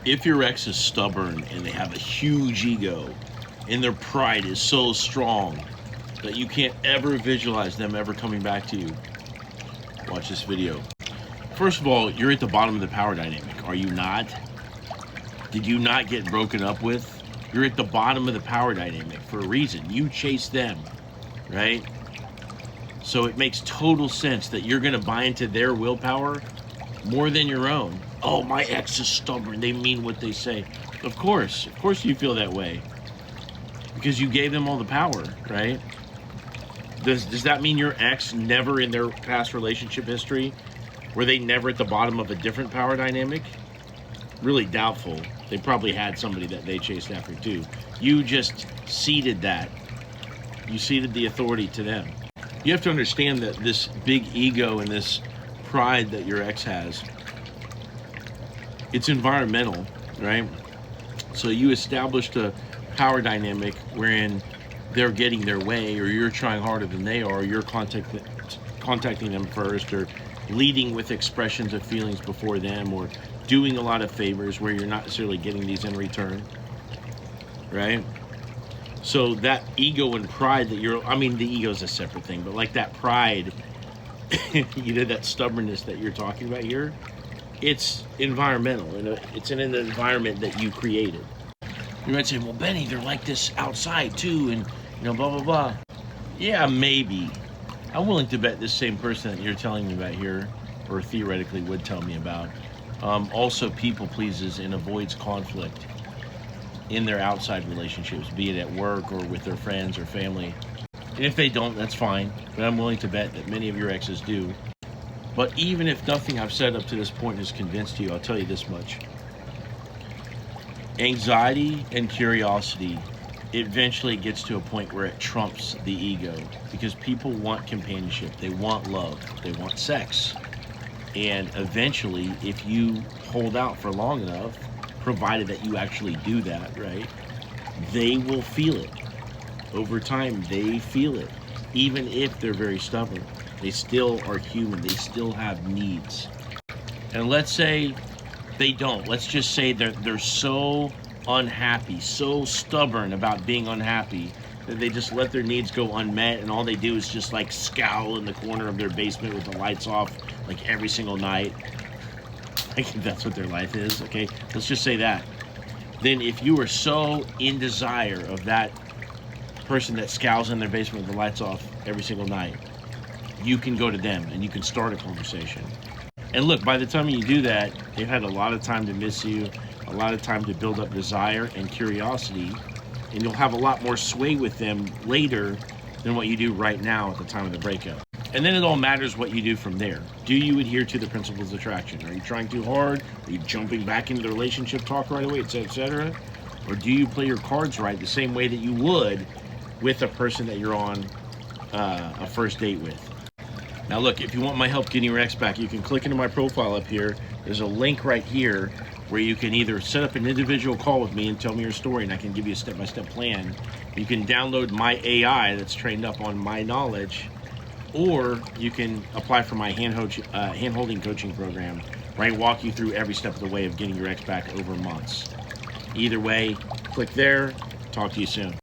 If your ex is stubborn and they have a huge ego and their pride is so strong that you can't ever visualize them ever coming back to you, watch this video. First of all, you're at the bottom of the power dynamic. Are you not? Did you not get broken up with? You're at the bottom of the power dynamic for a reason. You chase them, right? So it makes total sense that you're going to buy into their willpower more than your own. Oh, my ex is stubborn. They mean what they say. Of course you feel that way because you gave them all the power, right? Does that mean your ex never in their past relationship history, were they never at the bottom of a different power dynamic? Really doubtful. They probably had somebody that they chased after too. You just ceded that. You ceded the authority to them. You have to understand that this big ego and this pride that your ex has, it's environmental, right? So you established a power dynamic wherein they're getting their way, or you're trying harder than they are, or you're contacting them first, or leading with expressions of feelings before them, or doing a lot of favors where you're not necessarily getting these in return, right? So that ego and pride that the ego is a separate thing, but like that pride, that stubbornness that you're talking about here, it's environmental, and it's in an environment that you created. You might say, well, Benny, they're like this outside too, and blah, blah, blah. Yeah, maybe. I'm willing to bet this same person that you're telling me about here, or theoretically would tell me about, also people pleases and avoids conflict in their outside relationships, be it at work or with their friends or family. And if they don't, that's fine, but I'm willing to bet that many of your exes do. But even if nothing I've said up to this point has convinced you, I'll tell you this much. Anxiety and curiosity eventually gets to a point where it trumps the ego, because people want companionship, they want love, they want sex. And eventually, if you hold out for long enough, provided that you actually do that, right, they will feel it. Over time, they feel it. Even if they're very stubborn, they still are human, they still have needs. And let's say they don't. Let's just say they're so unhappy, so stubborn about being unhappy, that they just let their needs go unmet, and all they do is just like scowl in the corner of their basement with the lights off like every single night. I think that's what their life is, okay? Let's just say that. Then if you are so in desire of that person that scowls in their basement with the lights off every single night, you can go to them and you can start a conversation. And look, by the time you do that, they've had a lot of time to miss you, a lot of time to build up desire and curiosity, and you'll have a lot more sway with them later than what you do right now at the time of the breakup. And then it all matters what you do from there. Do you adhere to the principles of attraction? Are you trying too hard? Are you jumping back into the relationship talk right away, etc.? Or do you play your cards right the same way that you would with a person that you're on a first date with? Now look, if you want my help getting your ex back, you can click into my profile up here. There's a link right here where you can either set up an individual call with me and tell me your story, and I can give you a step-by-step plan. You can download my AI that's trained up on my knowledge, or you can apply for my hand-holding coaching program, where I walk you through every step of the way of getting your ex back over months. Either way, click there. Talk to you soon.